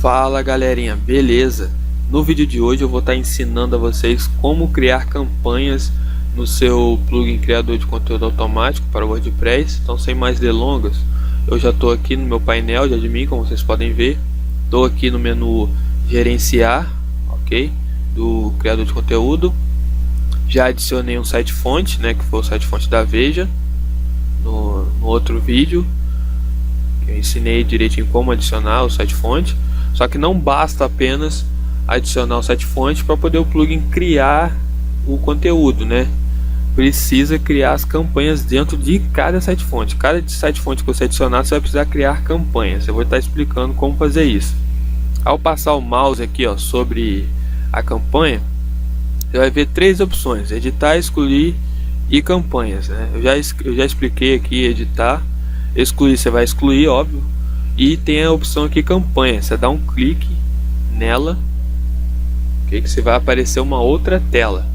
Fala galerinha, beleza? No vídeo de hoje eu vou estar ensinando a vocês como criar campanhas no seu plugin criador de conteúdo automático para o WordPress. Então, sem mais delongas, eu já estou aqui no meu painel de admin, como vocês podem ver. Estou aqui no menu gerenciar, ok? Do criador de conteúdo. Já adicionei um site fonte, né? Que foi o site fonte da Veja no outro vídeo. Eu ensinei direitinho como adicionar o site fonte. Só que não basta apenas adicionar o site fonte para poder o plugin criar o conteúdo, né? Precisa criar as campanhas dentro de cada site fonte. Cada site fonte que você adicionar, você vai precisar criar campanhas. Eu vou estar explicando como fazer isso. Ao passar o mouse aqui, ó, sobre a campanha, você vai ver três opções: editar, excluir e campanhas, né? Eu já expliquei aqui editar. Excluir, você vai excluir, óbvio. E tem a opção aqui campanha. Você dá um clique nela, okay, que você vai aparecer uma outra tela.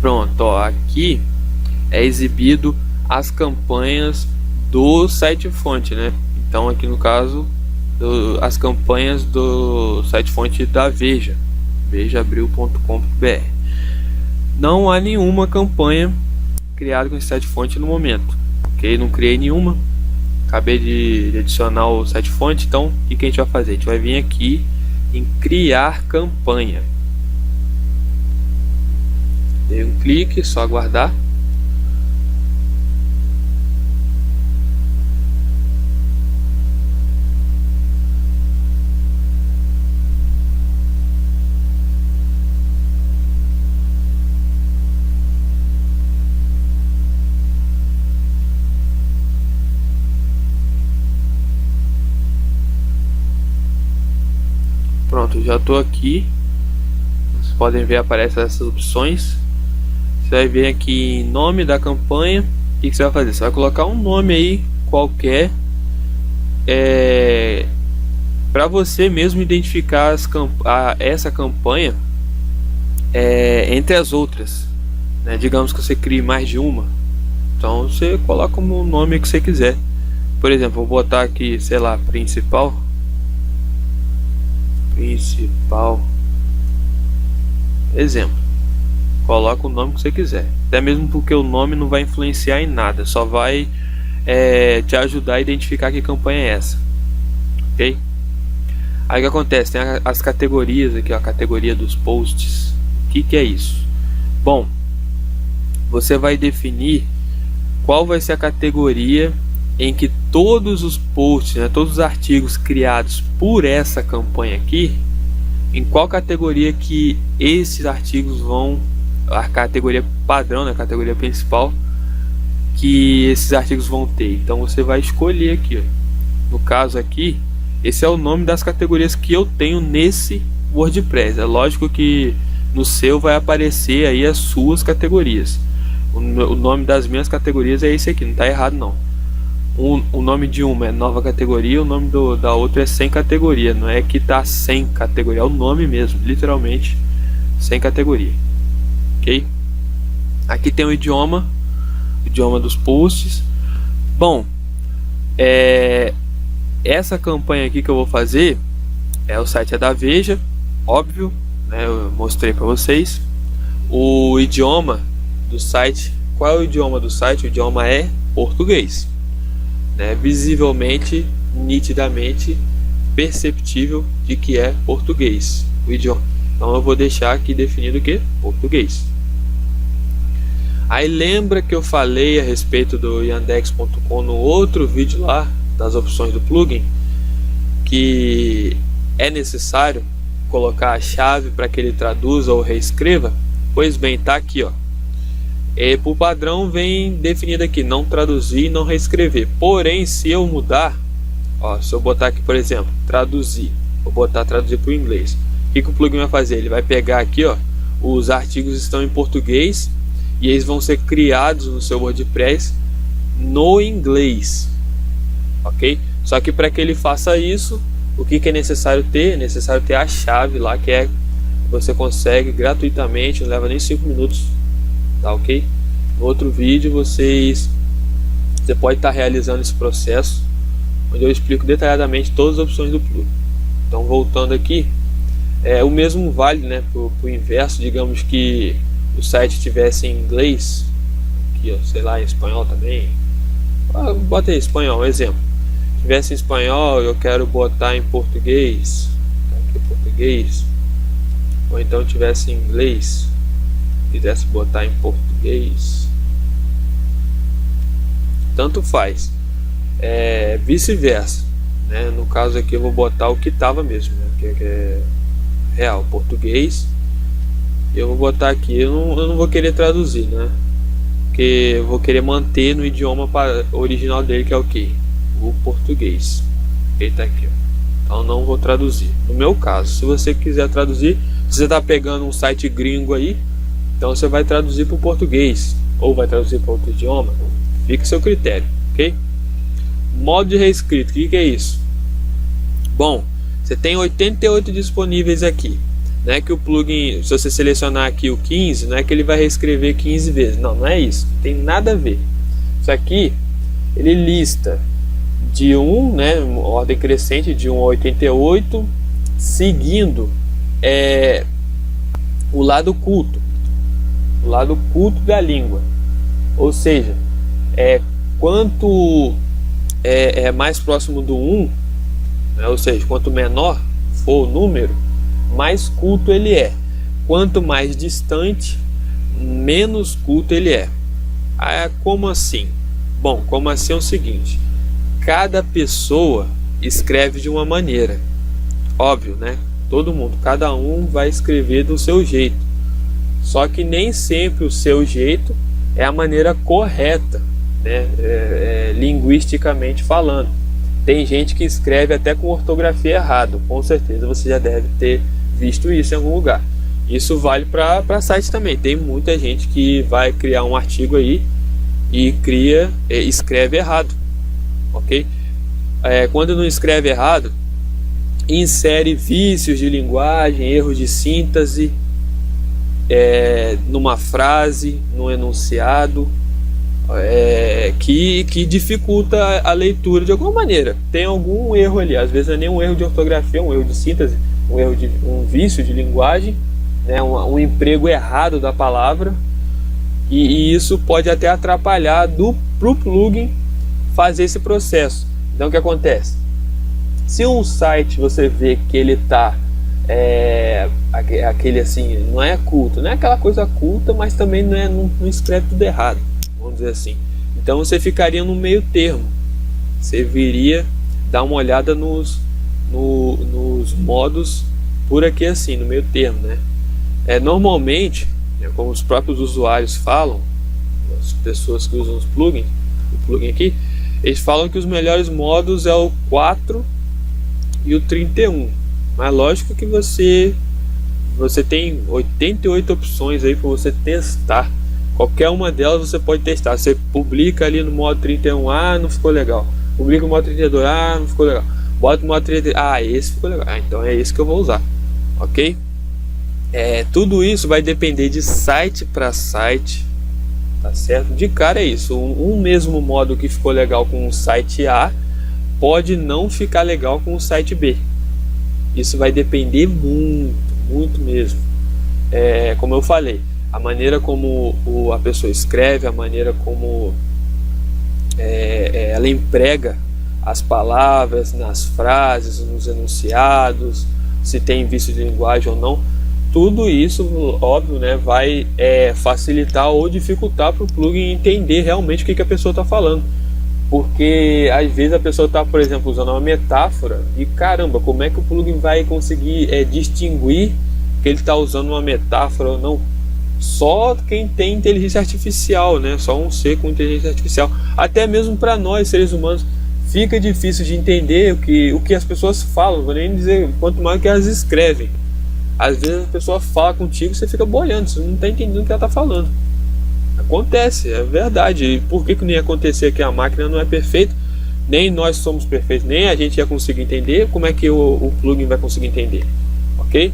Pronto, ó, aqui é exibido as campanhas do site fonte, né? Então aqui no caso as campanhas do site fonte da Veja, vejabril.com.br. Não há nenhuma campanha criada com esse site fonte no momento, ok? Não criei nenhuma, acabei de adicionar o site fonte. Então o que a gente vai fazer? A gente vai vir aqui em criar campanha. Dei um clique, só aguardar. Pronto, já estou aqui. Vocês podem ver, aparecem essas opções. Você vai ver aqui nome da campanha. O que você vai fazer? Você vai colocar um nome aí qualquer, para você mesmo identificar essa campanha entre as outras, né? Digamos que você crie mais de uma, então você coloca o nome que você quiser. Por exemplo, vou botar aqui, sei lá, principal, exemplo. Coloca o nome que você quiser, até mesmo porque o nome não vai influenciar em nada, só vai te ajudar a identificar que campanha é essa, ok? Aí o que acontece? Tem as categorias aqui, ó, a categoria dos posts. O que é isso? Bom, você vai definir qual vai ser a categoria em que todos os posts, né, todos os artigos criados por essa campanha aqui, em qual categoria que esses artigos vão, a categoria padrão, né, a categoria principal que esses artigos vão ter. Então você vai escolher aqui, ó. No caso aqui, esse é o nome das categorias que eu tenho nesse WordPress. É lógico que no seu vai aparecer aí as suas categorias. O nome das minhas categorias é esse aqui, não está errado não. O nome de uma é nova categoria, o nome da outra é sem categoria. Não é que está sem categoria, é o nome mesmo, literalmente sem categoria. Ok? Aqui tem o idioma dos posts. Bom, essa campanha aqui que eu vou fazer o site é da Veja, óbvio, né? Eu mostrei para vocês o idioma do site. Qual é o idioma do site? O idioma é português, né? Visivelmente, nitidamente perceptível de que é português o idioma. Então eu vou deixar aqui definido o que? Português. Aí lembra que eu falei a respeito do yandex.com no outro vídeo lá, das opções do plugin, que é necessário colocar a chave para que ele traduza ou reescreva? Pois bem, tá aqui, ó. Por padrão vem definido aqui, não traduzir e não reescrever. Porém, se eu mudar, ó, se eu botar aqui, por exemplo, traduzir, vou botar traduzir para o inglês. O que o plugin vai fazer? Ele vai pegar aqui, ó, os artigos estão em português e eles vão ser criados no seu WordPress no inglês, ok? Só que para que ele faça isso, o que é necessário ter? É necessário ter a chave lá, que você consegue gratuitamente, não leva nem 5 minutos, tá ok? No outro vídeo você pode estar realizando esse processo, onde eu explico detalhadamente todas as opções do plugin. Então, voltando aqui, o mesmo vale, né, pro inverso. Digamos que o site tivesse em inglês, aqui, ó, sei lá, em espanhol também. Bota aí espanhol, um exemplo. Tivesse em espanhol, eu quero botar em português, tá aqui português, ou então tivesse em inglês, quisesse botar em português, tanto faz. Vice-versa, né? No caso aqui eu vou botar o que estava mesmo, né? Que é real, português. Eu vou botar aqui, eu não vou querer traduzir, né? Porque eu vou querer manter no idioma original dele, que é o que? O português. Ele tá aqui, ó. Então não vou traduzir. No meu caso, se você quiser traduzir, se você tá pegando um site gringo aí, então você vai traduzir para o português ou vai traduzir para outro idioma, fica a seu critério, ok? Modo de reescrito, o que é isso? Bom, você tem 88 disponíveis aqui, né? Que o plugin, se você selecionar aqui o 15, não é que ele vai reescrever 15 vezes, não é isso, não tem nada a ver. Isso aqui ele lista de 1, né, ordem crescente de 1 a 88, seguindo o lado culto da língua, ou seja, quanto é mais próximo do 1, né, ou seja, quanto menor for o número, mais culto ele é. Quanto mais distante, menos culto ele é. Como assim? Bom, como assim é o seguinte: cada pessoa escreve de uma maneira, óbvio, né? Todo mundo, cada um vai escrever do seu jeito. Só que nem sempre o seu jeito é a maneira correta, né? Linguisticamente falando. Tem gente que escreve até com ortografia errada. Com certeza você já deve ter visto isso em algum lugar. Isso vale para site também. Tem muita gente que vai criar um artigo aí e escreve errado, ok? Quando não escreve errado, insere vícios de linguagem, erros de síntese, numa frase, num enunciado, que dificulta a leitura de alguma maneira. Tem algum erro ali, às vezes não é nem um erro de ortografia, um erro de síntese, um vício de linguagem, né? Um emprego errado da palavra, e isso pode até atrapalhar pro plugin fazer esse processo. Então o que acontece? Se um site você vê que ele tá aquele assim, não é culto, não é aquela coisa culta, mas também não escreve tudo errado, vamos dizer assim. Então você ficaria no meio termo. Você viria dar uma olhada nos modos por aqui assim, no meio termo, né? Normalmente, como os próprios usuários falam, as pessoas que usam o plugin aqui, eles falam que os melhores modos é o 4 e o 31. Mas lógico que você tem 88 opções aí para você testar. Qualquer uma delas você pode testar. Você publica ali no modo 31, não ficou legal. Publica no modo 32, não ficou legal. Bota no modo 33, esse ficou legal. Então é esse que eu vou usar, ok? Tudo isso vai depender de site para site, tá certo? De cara é isso. Um mesmo modo que ficou legal com o site A pode não ficar legal com o site B. Isso vai depender muito, muito mesmo. Como eu falei, a maneira como a pessoa escreve, a maneira como ela emprega as palavras nas frases, nos enunciados, se tem vício de linguagem ou não, tudo isso, óbvio, né, vai facilitar ou dificultar para o plugin entender realmente o que a pessoa está falando. Porque às vezes a pessoa está, por exemplo, usando uma metáfora e caramba, como é que o plugin vai conseguir distinguir que ele está usando uma metáfora ou não? Só quem tem inteligência artificial, né? Só um ser com inteligência artificial. Até mesmo para nós, seres humanos, fica difícil de entender o que as pessoas falam. Vou nem dizer quanto mais que elas escrevem. Às vezes a pessoa fala contigo e você fica boiando, você não está entendendo o que ela está falando. Acontece, é verdade. E por que não ia acontecer? Que a máquina não é perfeita, nem nós somos perfeitos, nem a gente ia conseguir entender. Como é que o plugin vai conseguir entender? Ok?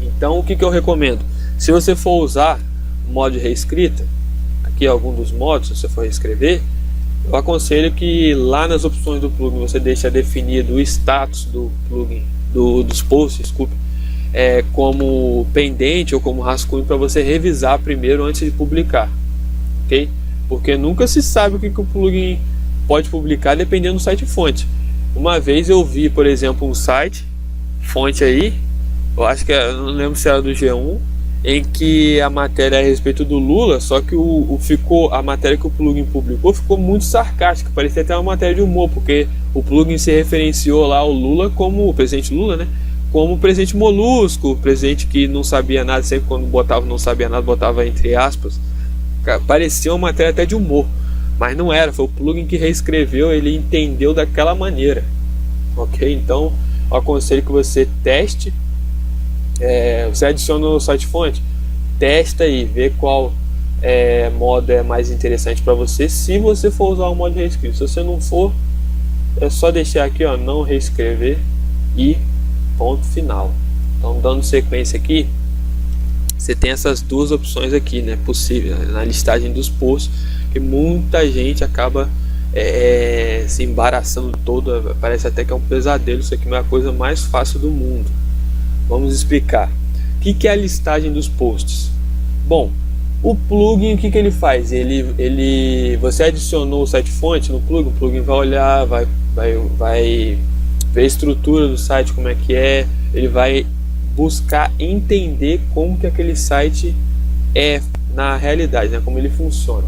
Então o que eu recomendo? Se você for usar o modo de reescrita, aqui algum dos modos, se você for reescrever, eu aconselho que lá nas opções do plugin você deixa definido o status do plugin, dos posts, desculpe, como pendente ou como rascunho, para você revisar primeiro antes de publicar, ok? Porque nunca se sabe o que o plugin pode publicar dependendo do site fonte. Uma vez eu vi, por exemplo, um site fonte aí, eu acho que eu não lembro se era do G1, em que a matéria é a respeito do Lula, só que a matéria que o plugin publicou ficou muito sarcástica, parecia até uma matéria de humor, porque o plugin se referenciou lá ao Lula como o presidente Lula, né? Como o presidente molusco, o presidente que não sabia nada, sempre quando botava não sabia nada, botava entre aspas. Parecia uma matéria até de humor, mas não era, foi o plugin que reescreveu, ele entendeu daquela maneira, ok? Então eu aconselho que você teste. Você adiciona o site fonte, testa aí, vê qual modo é mais interessante para você, se você for usar o modo de reescrito. Se você não for, é só deixar aqui, ó, não reescrever e ponto final. Então, dando sequência aqui, você tem essas duas opções aqui, né, possível na listagem dos posts, que muita gente acaba se embaraçando toda, parece até que é um pesadelo. Isso aqui não é a coisa mais fácil do mundo. Vamos explicar. O que é a listagem dos posts? Bom, o plugin, o que ele faz? Você adicionou o site fonte no plugin, o plugin vai olhar, vai ver a estrutura do site, como é que é, ele vai buscar entender como que aquele site é na realidade, né? Como ele funciona,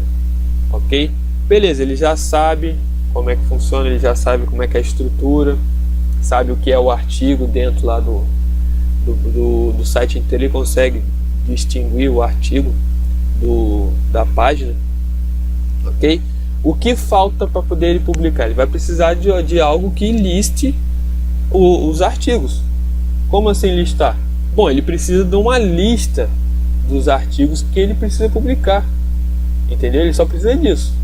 ok? Beleza, ele já sabe como é que funciona, ele já sabe como é que é a estrutura, sabe o que é o artigo dentro lá do site inteiro, ele consegue distinguir o artigo da página, ok? O que falta para poder ele publicar? Ele vai precisar de algo que liste os artigos. Como assim listar? Bom, ele precisa de uma lista dos artigos que ele precisa publicar, entendeu? Ele só precisa disso.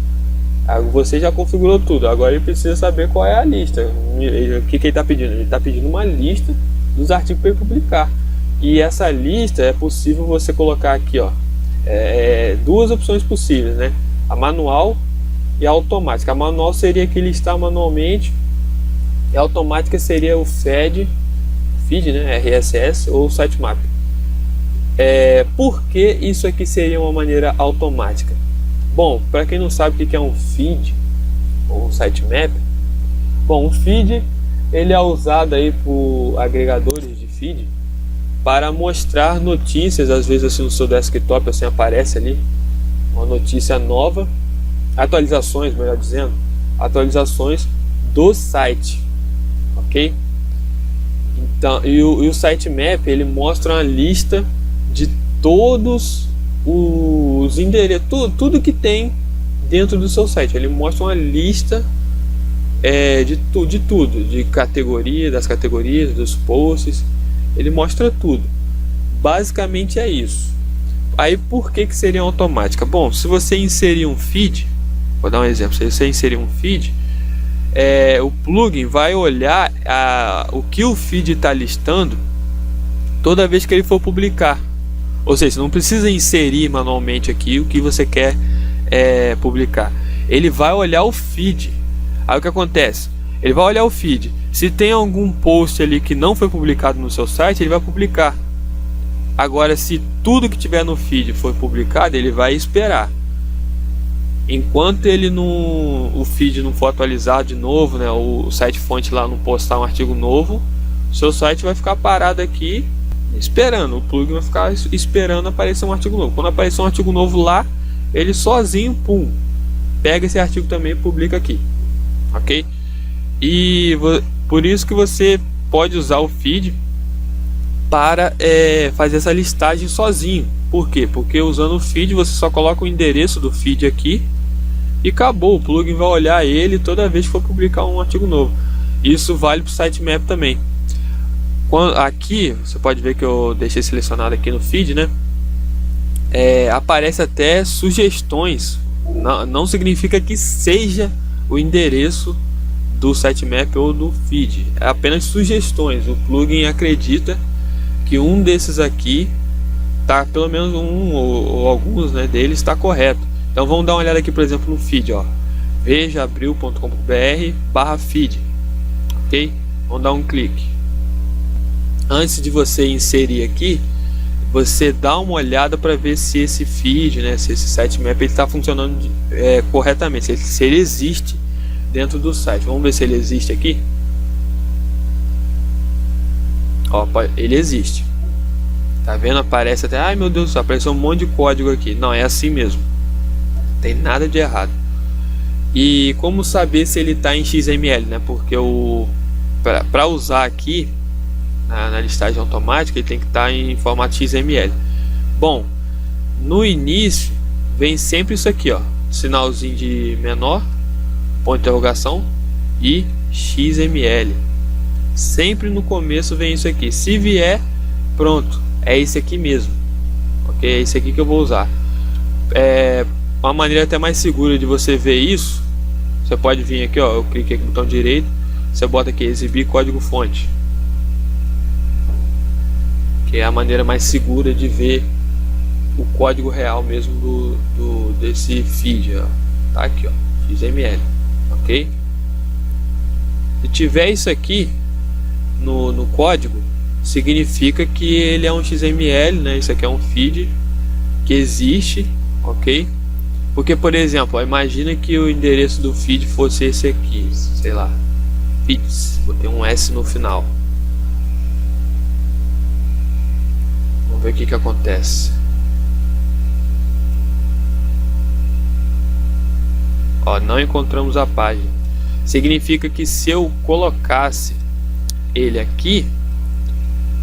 Você já configurou tudo, agora ele precisa saber qual é a lista. O que ele está pedindo? Ele está pedindo uma lista dos artigos para ele publicar. E essa lista é possível você colocar aqui, ó, duas opções possíveis, né? A manual e a automática. A manual seria que listar manualmente, e a automática seria o feed, né? RSS ou sitemap. Por que isso aqui seria uma maneira automática? Bom, para quem não sabe o que é um feed ou um sitemap, bom, um feed ele é usado aí por agregadores de feed para mostrar notícias, às vezes assim no seu desktop assim aparece ali uma notícia nova, atualizações, melhor dizendo, atualizações do site, ok? Então, e o sitemap ele mostra uma lista de todos os endereços, tudo que tem dentro do seu site. Ele mostra uma lista de tudo, de categoria, das categorias, dos posts, ele mostra tudo. Basicamente é isso. Aí por que seria automática? Bom, se você inserir um feed, vou dar um exemplo, se você inserir um feed, o plugin vai olhar o que o feed está listando toda vez que ele for publicar. Ou seja, você não precisa inserir manualmente aqui o que você quer publicar. Ele vai olhar o feed. Aí o que acontece? Ele vai olhar o feed. Se tem algum post ali que não foi publicado no seu site, ele vai publicar. Agora, se tudo que tiver no feed for publicado, ele vai esperar. Enquanto o feed não for atualizado de novo, né, o site fonte lá não postar um artigo novo, o seu site vai ficar parado aqui esperando. O plugin vai ficar esperando aparecer um artigo novo. Quando aparecer um artigo novo lá, ele sozinho, pum, pega esse artigo também e publica aqui, ok? E por isso que você pode usar o feed para fazer essa listagem sozinho. Por quê? Porque usando o feed você só coloca o endereço do feed aqui e acabou. O plugin vai olhar ele toda vez que for publicar um artigo novo. Isso vale para o sitemap também. Aqui você pode ver que eu deixei selecionado aqui no feed, né? aparece até sugestões. Não significa que seja o endereço do sitemap ou do feed, é apenas sugestões. O plugin acredita que um desses aqui tá, pelo menos um ou alguns, né, deles está correto. Então vamos dar uma olhada aqui, por exemplo, no feed, ó. vejaabril.com.br/feed, ok? Vamos dar um clique. Antes de você inserir aqui, você dá uma olhada para ver se esse feed, né, se esse sitemap está funcionando corretamente, se ele existe dentro do site. Vamos ver se ele existe aqui. Ó, ele existe. Tá vendo? Aparece até, ai meu Deus do céu, apareceu um monte de código aqui. Não, é assim mesmo. Não tem nada de errado. E como saber se ele está em XML, né? Porque para usar aqui na listagem automática, ele tem que estar em formato XML. Bom, no início vem sempre isso aqui, ó, sinalzinho de menor, ponto de interrogação e XML. Sempre no começo vem isso aqui. Se vier, pronto, é esse aqui mesmo, ok? É esse aqui que eu vou usar. Uma maneira até mais segura de você ver isso, você pode vir aqui, ó, eu cliquei aqui no botão direito, você bota aqui exibir código fonte, que é a maneira mais segura de ver o código real mesmo desse feed, ó. Tá aqui, ó, XML, ok? Se tiver isso aqui no código, significa que ele é um XML, né? Isso aqui é um feed que existe, ok? Porque, por exemplo, ó, imagina que o endereço do feed fosse esse aqui, sei lá, feeds, botei um S no final. Vamos ver o que acontece. Ó, não encontramos a página. Significa que se eu colocasse ele aqui,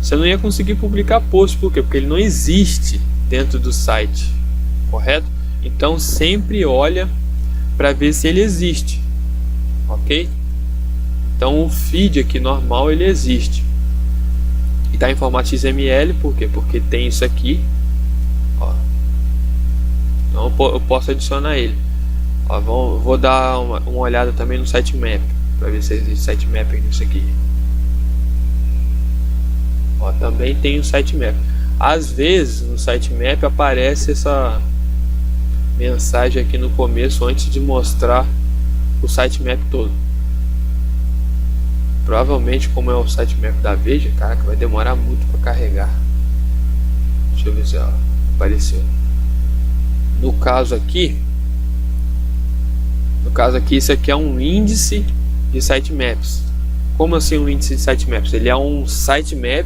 você não ia conseguir publicar post. Por quê? Porque ele não existe dentro do site, correto? Então sempre olha para ver se ele existe, ok? Então o feed aqui normal ele existe e está em formato XML. Por quê? Porque tem isso aqui, ó. Então eu posso adicionar ele. Ó, vou dar uma olhada também no sitemap para ver se existe sitemap nisso aqui. Ó, também tem o sitemap. Às vezes no sitemap aparece essa mensagem aqui no começo antes de mostrar o sitemap todo. Provavelmente, como é o sitemap da Veja, caraca, vai demorar muito para carregar. Deixa eu ver se apareceu. No caso aqui, isso aqui é um índice de sitemaps. Como assim um índice de sitemaps? Ele é um sitemap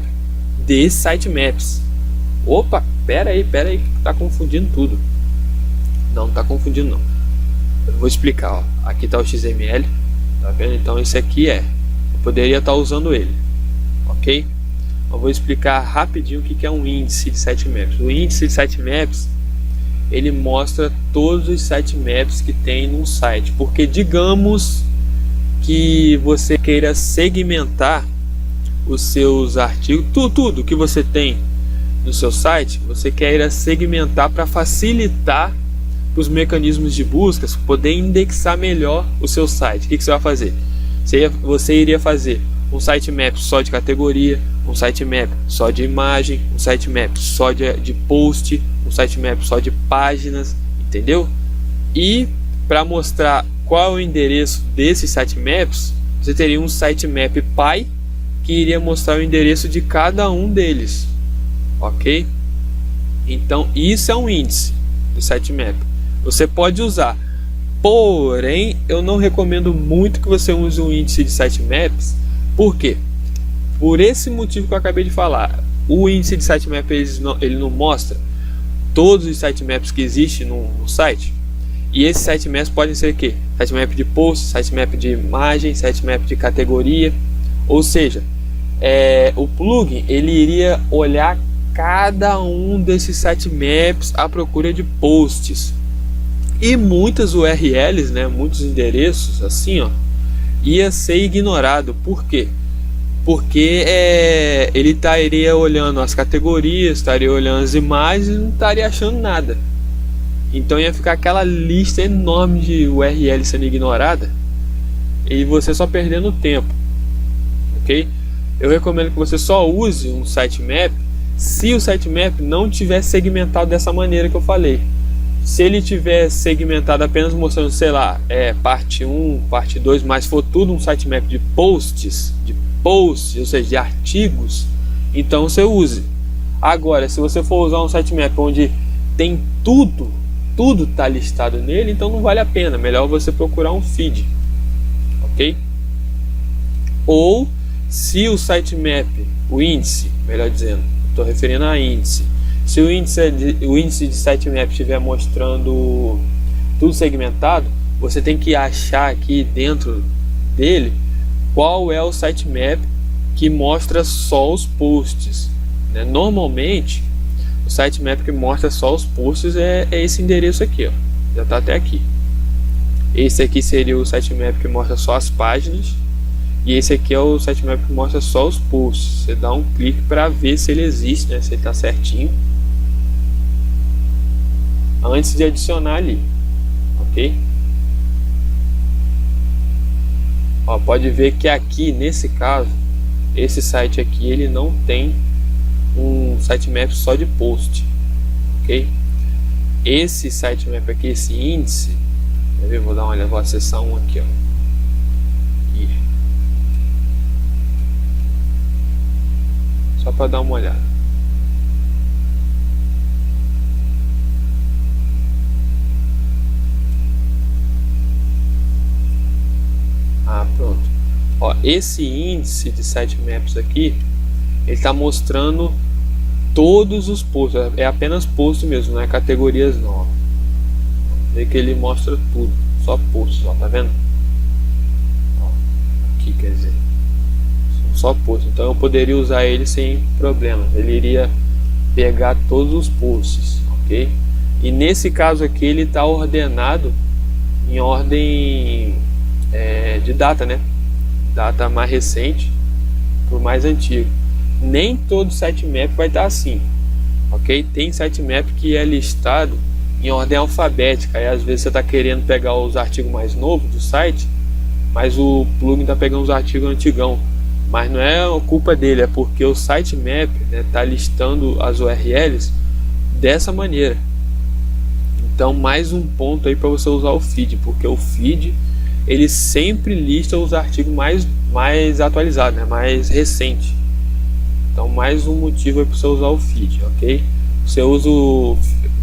de sitemaps. Opa, pera aí, que tá confundindo tudo. Não tá confundindo não. Eu vou explicar, ó. Aqui tá o XML, tá vendo? Então esse aqui eu poderia estar usando ele, ok? Eu vou explicar rapidinho o que é um índice de sitemaps. O índice de sitemaps, ele mostra todos os sitemaps que tem num site. Porque digamos que você queira segmentar os seus artigos, tudo que você tem no seu site, você queira segmentar para facilitar os mecanismos de busca, poder indexar melhor o seu site. O que você vai fazer? Você iria fazer um sitemap só de categoria, um sitemap só de imagem, um sitemap só de post, um sitemap só de páginas, entendeu? E para mostrar qual é o endereço desses sitemaps, você teria um sitemap pai que iria mostrar o endereço de cada um deles, ok? Então isso é um índice do sitemap. Você pode usar, porém eu não recomendo muito que você use um índice de sitemaps. Por quê? Por esse motivo que eu acabei de falar. O índice de sitemap ele não mostra todos os sitemaps que existem no site. E esses sitemaps podem ser o quê? Sitemap de post, sitemap de imagem, sitemap de categoria. Ou seja, o plugin ele iria olhar cada um desses sitemaps à procura de posts. E muitas URLs, né, muitos endereços assim, ó, ia ser ignorado. Por quê? porque ele estaria olhando as categorias, estaria olhando as imagens e não estaria achando nada. Então ia ficar aquela lista enorme de URL sendo ignorada e você só perdendo tempo, ok? Eu recomendo que você só use um sitemap se o sitemap não tiver segmentado dessa maneira que eu falei. Se ele tiver segmentado apenas mostrando, sei lá, parte 1, parte 2, mas for tudo um sitemap de posts, ou seja, de artigos, então você use. Agora, se você for usar um sitemap onde tem tudo está listado nele, então não vale a pena. Melhor você procurar um feed, ok? Ou se o sitemap, o índice, melhor dizendo, estou referindo a índice. Se o índice de sitemap estiver mostrando tudo segmentado, você tem que achar aqui dentro dele qual é o sitemap que mostra só os posts, né? Normalmente o sitemap que mostra só os posts é esse endereço aqui, ó. Já está até aqui. Esse aqui seria o sitemap que mostra só as páginas, e esse aqui é o sitemap que mostra só os posts. Você dá um clique para ver se ele existe, né? Se ele está certinho, antes de adicionar ali, ok? Ó, pode ver que aqui nesse caso, esse site aqui ele não tem um sitemap só de post, ok? Esse sitemap aqui, esse índice, eu vou dar uma olhada, vou acessar um aqui, ó. Só para dar uma olhada. Pronto. Ó, esse índice de sitemaps aqui, ele está mostrando todos os posts. É apenas post mesmo, não é categorias não. Vê que ele mostra tudo, só posts, ó, tá vendo? Ó, aqui quer dizer, só posts. Então eu poderia usar ele sem problema. Ele iria pegar todos os posts, ok? E nesse caso aqui ele está ordenado em ordem de data, né? Data mais recente por mais antigo. Nem todo sitemap vai estar assim, ok? Tem sitemap que é listado em ordem alfabética, aí às vezes você está querendo pegar os artigos mais novos do site, mas o plugin está pegando os artigos antigão. Mas não é culpa dele, é porque o sitemap está listando as URLs dessa maneira. Então mais um ponto aí para você usar o feed, porque o feed ele sempre lista os artigos mais atualizados, né? Mais recente. Então mais um motivo para você usar o feed, ok? Você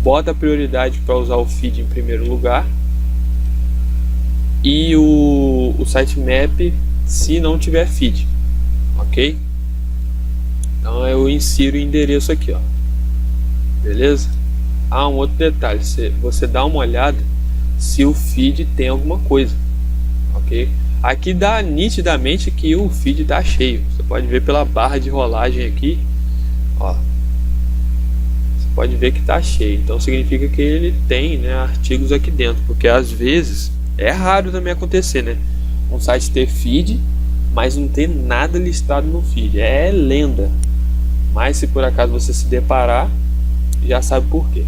bota a prioridade para usar o feed em primeiro lugar, e o sitemap se não tiver feed, ok? Então eu insiro o endereço aqui, ó. Beleza? Um outro detalhe, você dá uma olhada se o feed tem alguma coisa, ok? Aqui dá nitidamente que o feed está cheio. Você pode ver pela barra de rolagem aqui, ó. Você pode ver que está cheio. Então significa que ele tem, né, artigos aqui dentro, porque às vezes é raro também acontecer, né? Um site ter feed, mas não ter nada listado no feed. É lenda. Mas se por acaso você se deparar, já sabe por quê.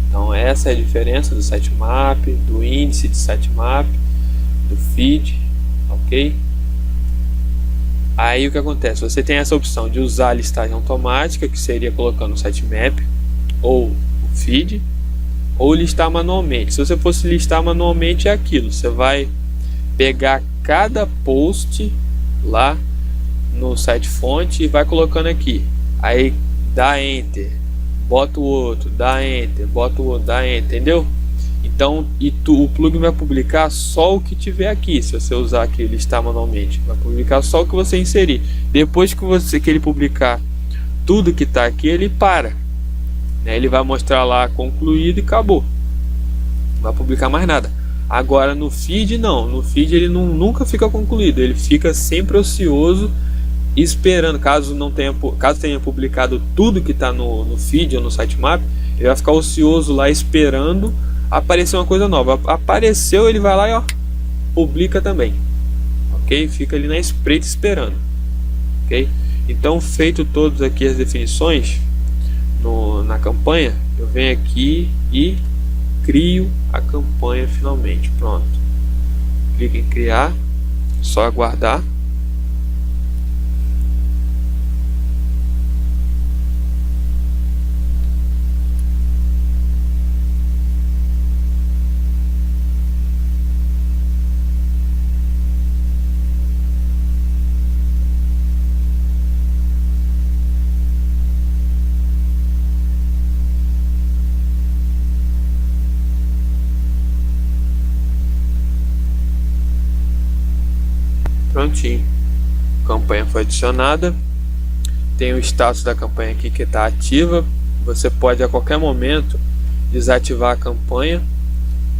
Então essa é a diferença do sitemap, do índice de sitemap, do feed, ok? Aí o que acontece? Você tem essa opção de usar a listagem automática, que seria colocando o sitemap ou o feed, ou listar manualmente. Se você fosse listar manualmente, é aquilo: você vai pegar cada post lá no site fonte e vai colocando aqui, aí dá enter, bota o outro, dá enter, bota o outro, dá enter, entendeu? Então o plugin vai publicar só o que tiver aqui. Se você usar aqui listar manualmente, vai publicar só o que você inserir. Depois que ele publicar tudo que está aqui, ele para, né? Ele vai mostrar lá concluído e acabou, não vai publicar mais nada. Agora no feed não, no feed ele nunca fica concluído, ele fica sempre ocioso, esperando. Caso tenha publicado tudo que está no feed ou no sitemap, ele vai ficar ocioso lá esperando aparecer uma coisa nova. Apareceu, ele vai lá e ó, publica também, ok? Fica ali na espreita esperando, ok? Então, feito todas aqui as definições na campanha, eu venho aqui e crio a campanha finalmente. Pronto, clique em criar, só aguardar. Prontinho, a campanha foi adicionada. Tem o status da campanha aqui que está ativa. Você pode a qualquer momento desativar a campanha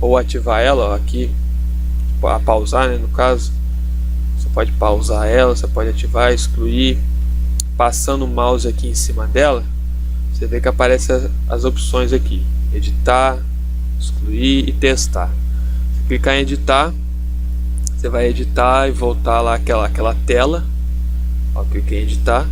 ou ativar ela, ó, aqui a pausar, né, no caso. Você pode pausar ela, você pode ativar, excluir. Passando o mouse aqui em cima dela, você vê que aparecem as opções aqui: editar, excluir e testar. Se clicar em editar, você vai editar e voltar lá aquela tela. Ó, cliquei em editar,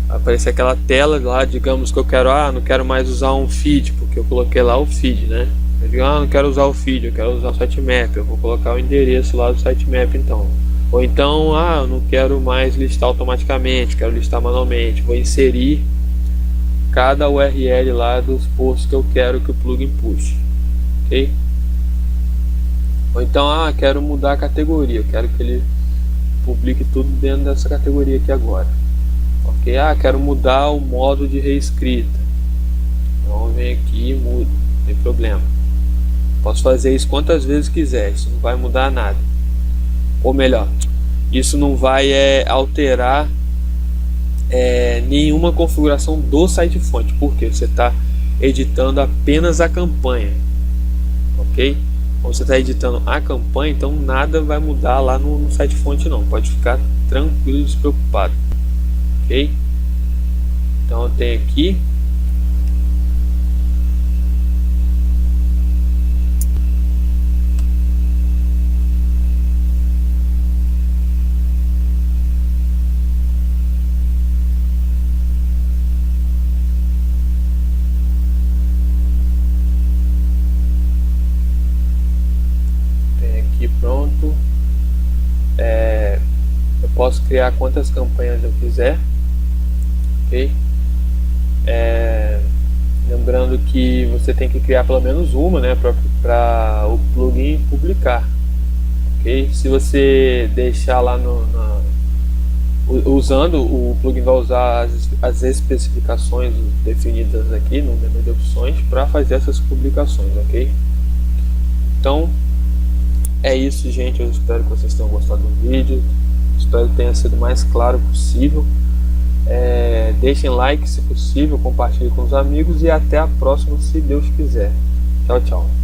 vai aparecer aquela tela lá. Digamos que eu quero, não quero mais usar um feed, porque eu coloquei lá o feed, né? Eu digo, não quero usar o feed, eu quero usar o sitemap. Eu vou colocar o endereço lá do sitemap então. Ou então, eu não quero mais listar automaticamente, quero listar manualmente. Vou inserir cada URL lá dos posts que eu quero que o plugin puxe, ok? Ou então, quero mudar a categoria, eu quero que ele publique tudo dentro dessa categoria aqui agora, ok? Quero mudar o modo de reescrita, então vem aqui e mudo, não tem problema. Posso fazer isso quantas vezes quiser, isso não vai mudar nada. Ou melhor, isso não vai alterar nenhuma configuração do site fonte, porque você está editando apenas a campanha, ok? Como você está editando a campanha, então nada vai mudar lá no site fonte não, pode ficar tranquilo e despreocupado, ok? Então eu tenho aqui pronto. Eu posso criar quantas campanhas eu quiser, ok? Lembrando que você tem que criar pelo menos uma, né, para o plugin publicar, ok? Se você deixar lá usando, o plugin vai usar as especificações definidas aqui no menu de opções para fazer essas publicações, ok? Então é isso, gente. Eu espero que vocês tenham gostado do vídeo. Espero que tenha sido o mais claro possível. Deixem like se possível, compartilhem com os amigos e até a próxima, se Deus quiser. Tchau, tchau.